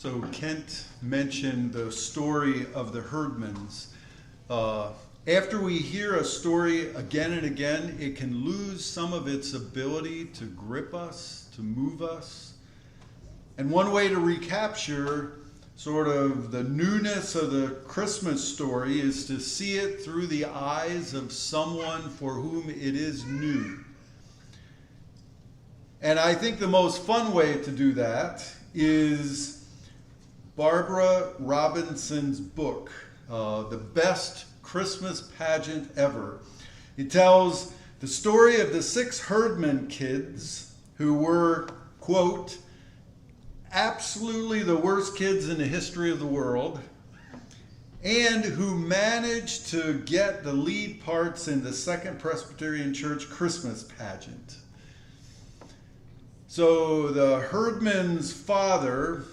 So Kent mentioned the story of the herdmans. After we hear a story again and again, it can lose some of its ability to grip us, to move us. And one way to recapture sort of the newness of the Christmas story is to see it through the eyes of someone for whom it is new. And I think the most fun way to do that is Barbara Robinson's book, The Best Christmas Pageant Ever. It tells the story of the 6 herdman kids who were, quote, absolutely the worst kids in the history of the world, and who managed to get the lead parts in the Second Presbyterian Church Christmas pageant. So the herdman's father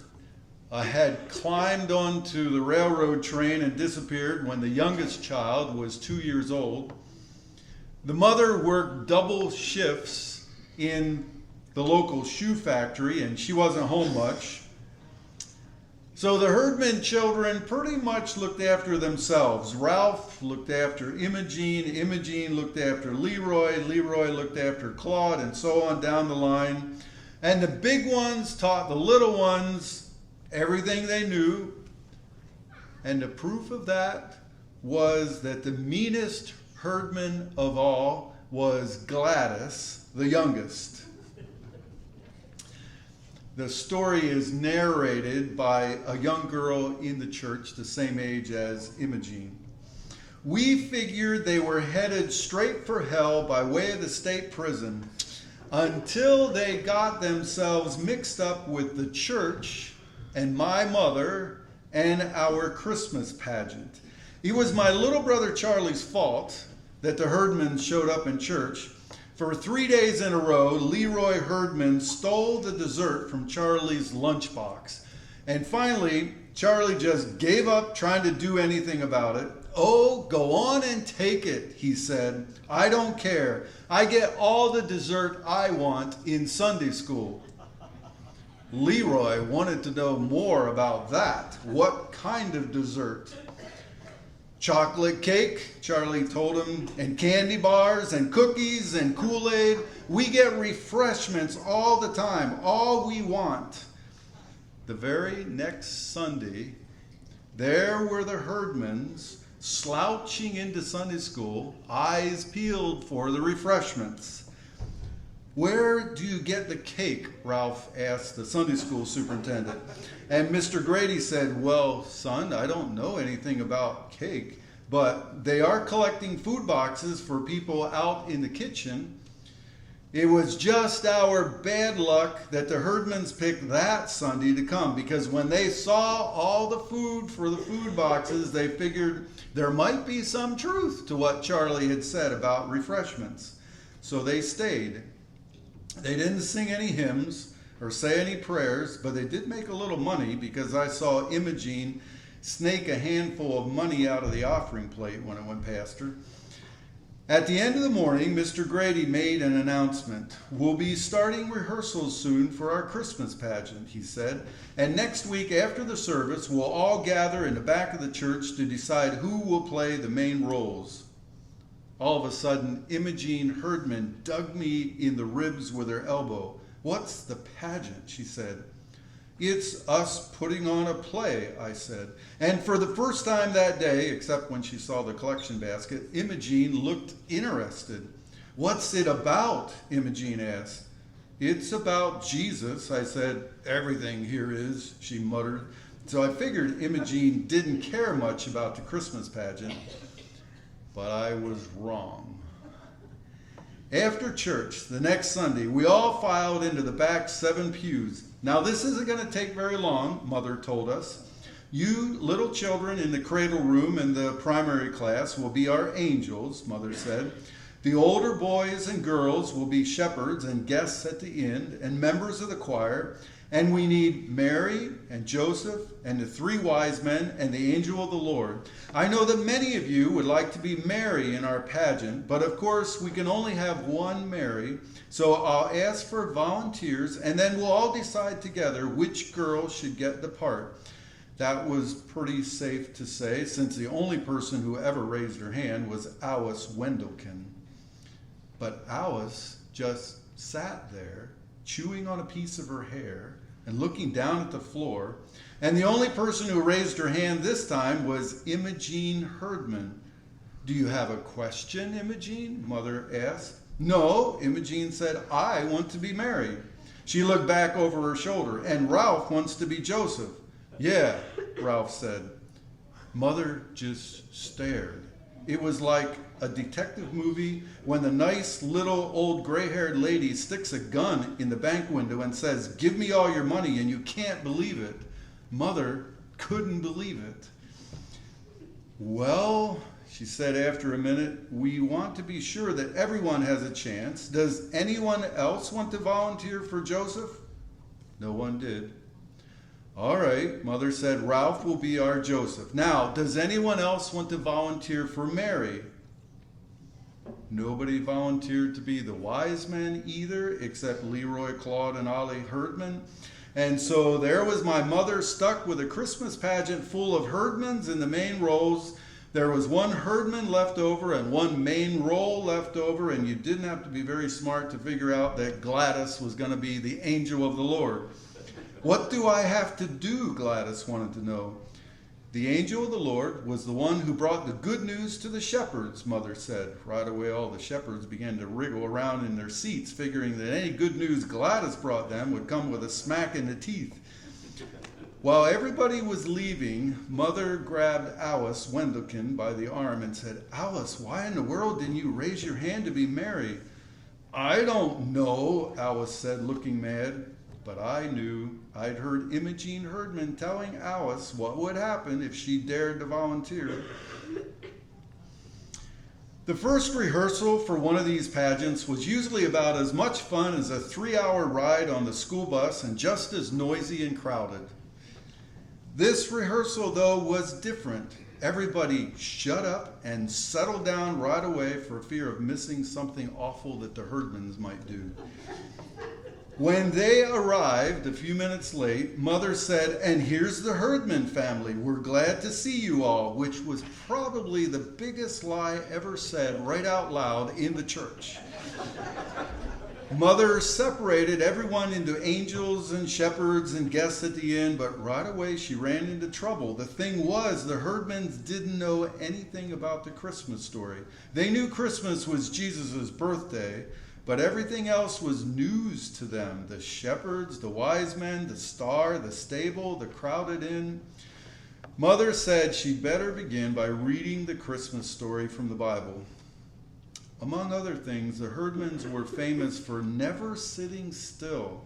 had climbed onto the railroad train and disappeared when the youngest child was 2 years old. The mother worked double shifts in the local shoe factory, and she wasn't home much. So the herdman children pretty much looked after themselves. Ralph looked after Imogene, Imogene looked after Leroy, Leroy looked after Claude, and so on down the line. And the big ones taught the little ones everything they knew. And the proof of that was that the meanest herdman of all was Gladys, the youngest. The story is narrated by a young girl in the church the same age as Imogene. We figured they were headed straight for hell by way of the state prison until they got themselves mixed up with the church and my mother and our Christmas pageant. It was my little brother Charlie's fault that the herdmen showed up in church. For 3 days in a row, Leroy Herdman stole the dessert from Charlie's lunchbox. And finally, Charlie just gave up trying to do anything about it. "Oh, go on and take it," he said. "I don't care. I get all the dessert I want in Sunday school." Leroy wanted to know more about that. What kind of dessert? "Chocolate cake," Charlie told him, "and candy bars and cookies and Kool-Aid. We get refreshments all the time, all we want." The very next Sunday, there were the herdmans slouching into Sunday school, eyes peeled for the refreshments. "Where do you get the cake?" Ralph asked the Sunday school superintendent. And Mr. Grady said, "Well, son, I don't know anything about cake, but they are collecting food boxes for people out in the kitchen." It was just our bad luck that the herdmans picked that Sunday to come, because when they saw all the food for the food boxes, they figured there might be some truth to what Charlie had said about refreshments. So they stayed. They didn't sing any hymns or say any prayers, but they did make a little money, because I saw Imogene snake a handful of money out of the offering plate when it went past her. At the end of the morning, Mr. Grady made an announcement. "We'll be starting rehearsals soon for our Christmas pageant," he said, "and next week after the service, we'll all gather in the back of the church to decide who will play the main roles." All of a sudden, Imogene Herdman dug me in the ribs with her elbow. "What's the pageant?" she said. "It's us putting on a play," I said. And for the first time that day, except when she saw the collection basket, Imogene looked interested. "What's it about?" Imogene asked. "It's about Jesus," I said. "Everything here is," she muttered. So I figured Imogene didn't care much about the Christmas pageant, but I was wrong. After church the next Sunday, we all filed into the back 7 pews. "Now this isn't going to take very long," Mother told us. "You little children in the cradle room and the primary class will be our angels," Mother said. "The older boys and girls will be shepherds and guests at the inn and members of the choir. And we need Mary and Joseph and the three wise men and the angel of the Lord. I know that many of you would like to be Mary in our pageant, but of course we can only have one Mary. So I'll ask for volunteers, and then we'll all decide together which girl should get the part. That was pretty safe to say, since the only person who ever raised her hand was Alice Wendelkin. But Alice just sat there, chewing on a piece of her hair and looking down at the floor. And the only person who raised her hand this time was Imogene Herdman. "Do you have a question, Imogene?" Mother asked. "No," Imogene said, "I want to be Mary." She looked back over her shoulder. "And Ralph wants to be Joseph." "Yeah," Ralph said. Mother just stared. It was like a detective movie when the nice little old gray-haired lady sticks a gun in the bank window and says, "Give me all your money," and you can't believe it. Mother couldn't believe it. "Well," she said after a minute, "we want to be sure that everyone has a chance. Does anyone else want to volunteer for Joseph?" No one did. "All right," Mother said, "Ralph will be our Joseph. Now, does anyone else want to volunteer for Mary?" Nobody volunteered to be the wise men either, except Leroy, Claude, and Ollie Herdman. And so there was my mother stuck with a Christmas pageant full of Herdmans in the main roles. There was one Herdman left over and one main role left over, and you didn't have to be very smart to figure out that Gladys was going to be the angel of the Lord. "What do I have to do?" Gladys wanted to know. "The angel of the Lord was the one who brought the good news to the shepherds," Mother said. Right away, all the shepherds began to wriggle around in their seats, figuring that any good news Gladys brought them would come with a smack in the teeth. While everybody was leaving, Mother grabbed Alice Wendelkin by the arm and said, "Alice, why in the world didn't you raise your hand to be Mary?" "I don't know," Alice said, looking mad. But I knew. I'd heard Imogene Herdman telling Alice what would happen if she dared to volunteer. The first rehearsal for one of these pageants was usually about as much fun as a 3-hour ride on the school bus and just as noisy and crowded. This rehearsal, though, was different. Everybody shut up and settled down right away for fear of missing something awful that the Herdmans might do. When they arrived a few minutes late, Mother said, "And here's the Herdman family. We're glad to see you all," which was probably the biggest lie ever said right out loud in the church. Mother separated everyone into angels and shepherds and guests at the end, but right away she ran into trouble. The thing was, the Herdmans didn't know anything about the Christmas story. They knew Christmas was Jesus' birthday, but everything else was news to them. The shepherds, the wise men, the star, the stable, the crowded inn. Mother said she'd better begin by reading the Christmas story from the Bible. Among other things, the Herdmans were famous for never sitting still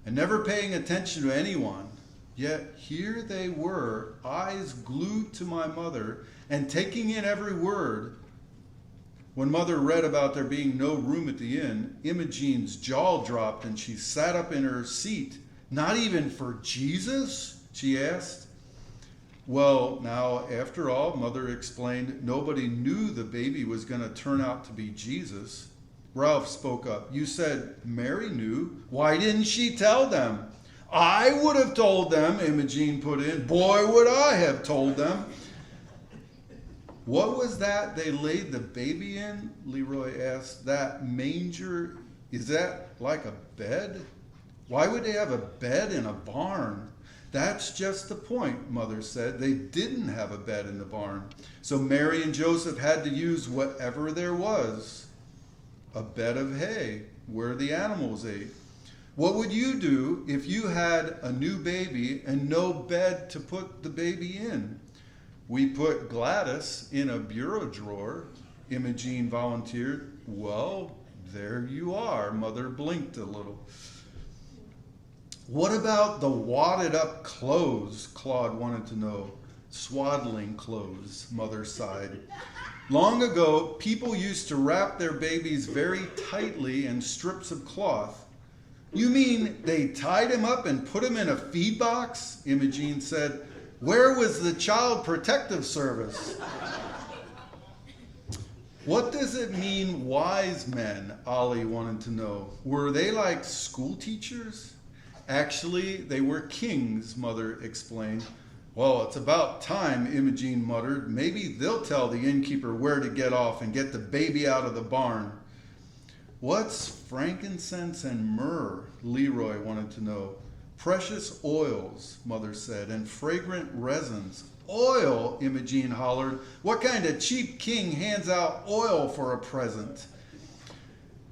and never paying attention to anyone. Yet here they were, eyes glued to my mother and taking in every word. When Mother read about there being no room at the inn, Imogene's jaw dropped and she sat up in her seat. "Not even for Jesus?" she asked. Well, now, after all, Mother explained, nobody knew the baby was going to turn out to be Jesus. Ralph spoke up. "You said Mary knew. Why didn't she tell them?" "I would have told them," Imogene put in. "Boy, would I have told them." "What was that they laid the baby in?" Leroy asked. "That manger, is that like a bed? Why would they have a bed in a barn?" "That's just the point," Mother said. They didn't have a bed in the barn. So Mary and Joseph had to use whatever there was. A bed of hay where the animals ate. What would you do if you had a new baby and no bed to put the baby in? "We put Gladys in a bureau drawer," Imogene volunteered. "Well, there you are." Mother blinked a little. "What about the wadded up clothes?" Claude wanted to know. "Swaddling clothes," Mother sighed. "Long ago, people used to wrap their babies very tightly in strips of cloth. You mean they tied him up and put him in a feed box? Imogene said. Where was the Child Protective Service? What does it mean, wise men? Ollie wanted to know. Were they like school teachers? Actually, they were kings, Mother explained. Well, it's about time, Imogene muttered. Maybe they'll tell the innkeeper where to get off and get the baby out of the barn. What's frankincense and myrrh? Leroy wanted to know. Precious oils, Mother said, and fragrant resins. Oil, Imogene hollered. What kind of cheap king hands out oil for a present?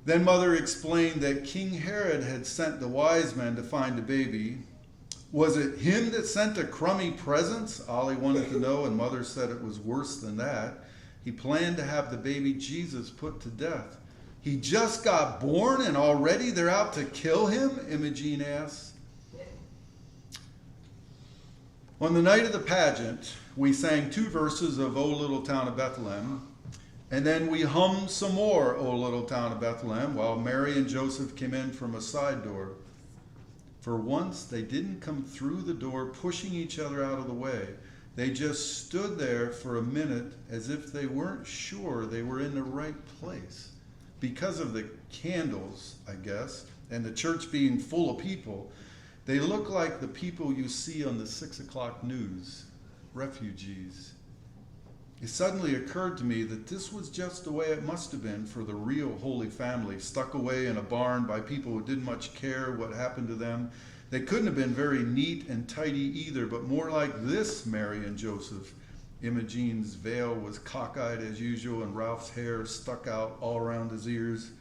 Then Mother explained that King Herod had sent the wise men to find a baby. Was it him that sent the crummy presents? Ollie wanted to know, and Mother said it was worse than that. He planned to have the baby Jesus put to death. He just got born and already they're out to kill him? Imogene asked. On the night of the pageant, we sang 2 verses of O Little Town of Bethlehem, and then we hummed some more O Little Town of Bethlehem while Mary and Joseph came in from a side door. For once, they didn't come through the door pushing each other out of the way. They just stood there for a minute as if they weren't sure they were in the right place. Because of the candles, I guess, and the church being full of people, they look like the people you see on the 6 o'clock news, refugees. It suddenly occurred to me that this was just the way it must have been for the real Holy Family, stuck away in a barn by people who didn't much care what happened to them. They couldn't have been very neat and tidy either, but more like this, Mary and Joseph. Imogene's veil was cockeyed as usual, and Ralph's hair stuck out all around his ears.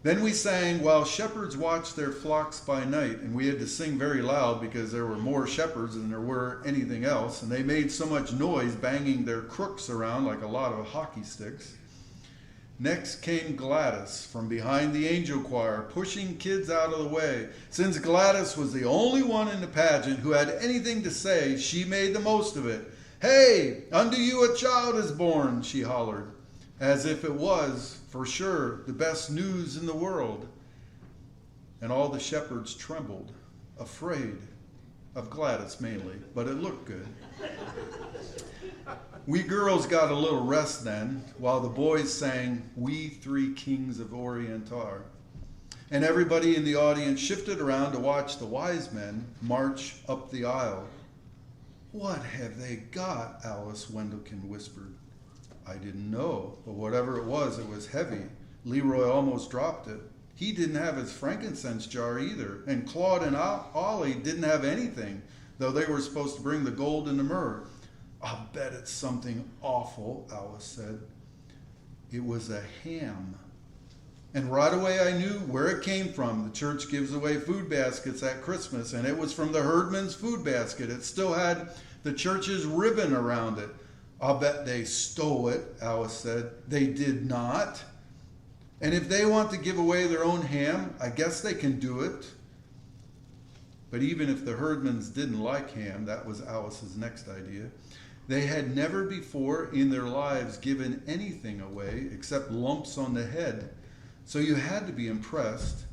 Then we sang while shepherds watched their flocks by night, and we had to sing very loud because there were more shepherds than there were anything else, and they made so much noise banging their crooks around like a lot of hockey sticks. Next came Gladys from behind the angel choir, pushing kids out of the way. Since Gladys was the only one in the pageant who had anything to say, she made the most of it. Hey, unto you a child is born, she hollered, as if it was, for sure, the best news in the world. And all the shepherds trembled, afraid of Gladys mainly, but it looked good. We girls got a little rest then, while the boys sang, We Three Kings of Orient Are. And everybody in the audience shifted around to watch the wise men march up the aisle. What have they got? Alice Wendelkin whispered. I didn't know, but whatever it was heavy. Leroy almost dropped it. He didn't have his frankincense jar either, and Claude and Ollie didn't have anything, though they were supposed to bring the gold and the myrrh. I'll bet it's something awful, Alice said. It was a ham. And right away I knew where it came from. The church gives away food baskets at Christmas, and it was from the herdman's food basket. It still had the church's ribbon around it. I'll bet they stole it, Alice said. They did not. And if they want to give away their own ham, I guess they can do it. But even if the herdmans didn't like ham, that was Alice's next idea. They had never before in their lives given anything away except lumps on the head. So you had to be impressed.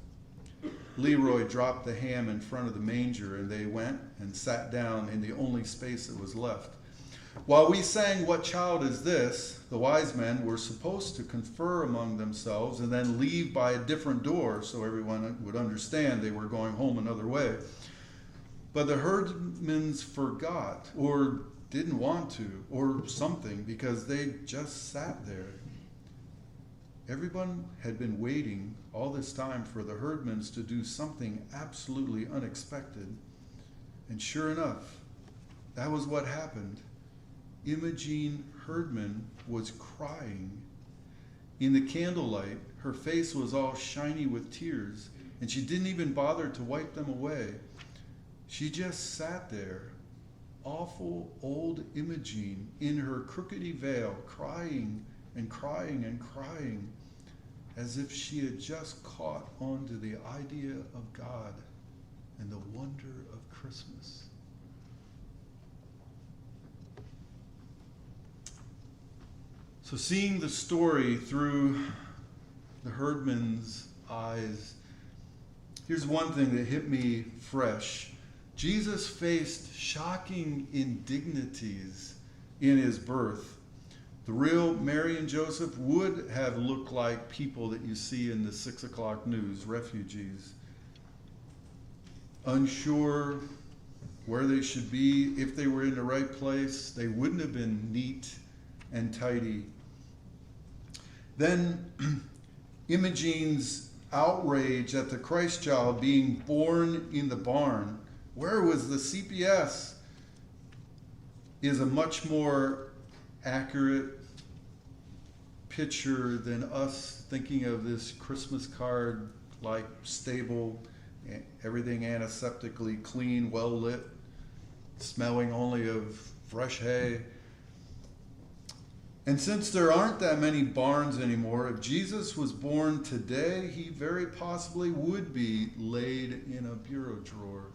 Leroy dropped the ham in front of the manger, and they went and sat down in the only space that was left. While we sang What Child Is This?, the wise men were supposed to confer among themselves and then leave by a different door so everyone would understand they were going home another way. But the herdmans forgot, or didn't want to, or something, because they just sat there. Everyone had been waiting all this time for the herdmans to do something absolutely unexpected. And sure enough, that was what happened. Imogene Herdman was crying. In the candlelight, her face was all shiny with tears, and she didn't even bother to wipe them away. She just sat there, awful old Imogene, in her crookedy veil, crying and crying and crying, as if she had just caught on to the idea of God and the wonder of Christmas. So seeing the story through the herdman's eyes, Here's one thing that hit me fresh. Jesus faced shocking indignities in his birth. The real Mary and Joseph would have looked like people that you see in the 6 o'clock news, refugees. Unsure where they should be, if they were in the right place. They wouldn't have been neat and tidy. Then Imogene's outrage at the Christ child being born in the barn, where was the CPS, is a much more accurate picture than us thinking of this Christmas card like stable, everything antiseptically clean, well lit, smelling only of fresh hay. And since there aren't that many barns anymore, if Jesus was born today, he very possibly would be laid in a bureau drawer.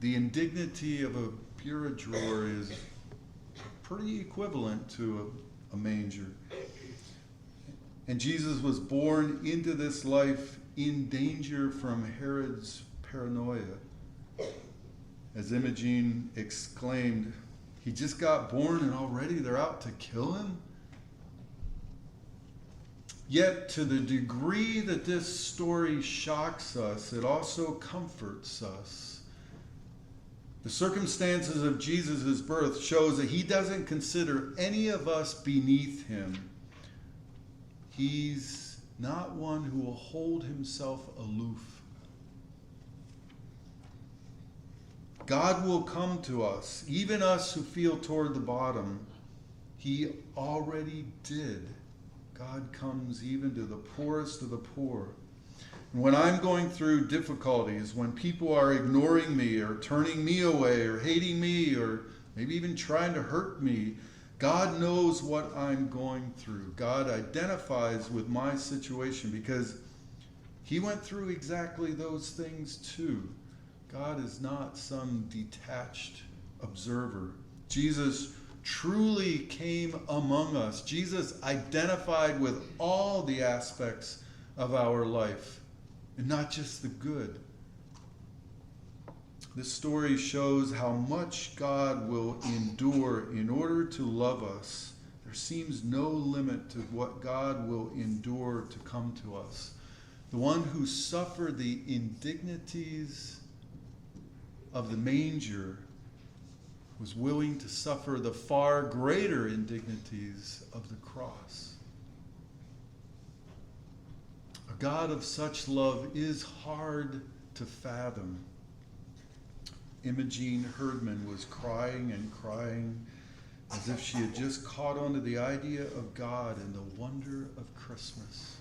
The indignity of a bureau drawer is pretty equivalent to a manger. And Jesus was born into this life in danger from Herod's paranoia. As Imogen exclaimed, he just got born and already they're out to kill him? Yet to the degree that this story shocks us, it also comforts us. The circumstances of Jesus' birth shows that he doesn't consider any of us beneath him. He's not one who will hold himself aloof. God will come to us, even us who feel toward the bottom. He already did. God comes even to the poorest of the poor. And when I'm going through difficulties, when people are ignoring me or turning me away or hating me or maybe even trying to hurt me, God knows what I'm going through. God identifies with my situation because he went through exactly those things too. God is not some detached observer. Jesus truly came among us. Jesus identified with all the aspects of our life, and not just the good. This story shows how much God will endure in order to love us. There seems no limit to what God will endure to come to us. The one who suffered the indignities of the manger was willing to suffer the far greater indignities of the cross. A God of such love is hard to fathom. Imogen Herdman was crying and crying as if she had just caught on to the idea of God and the wonder of Christmas.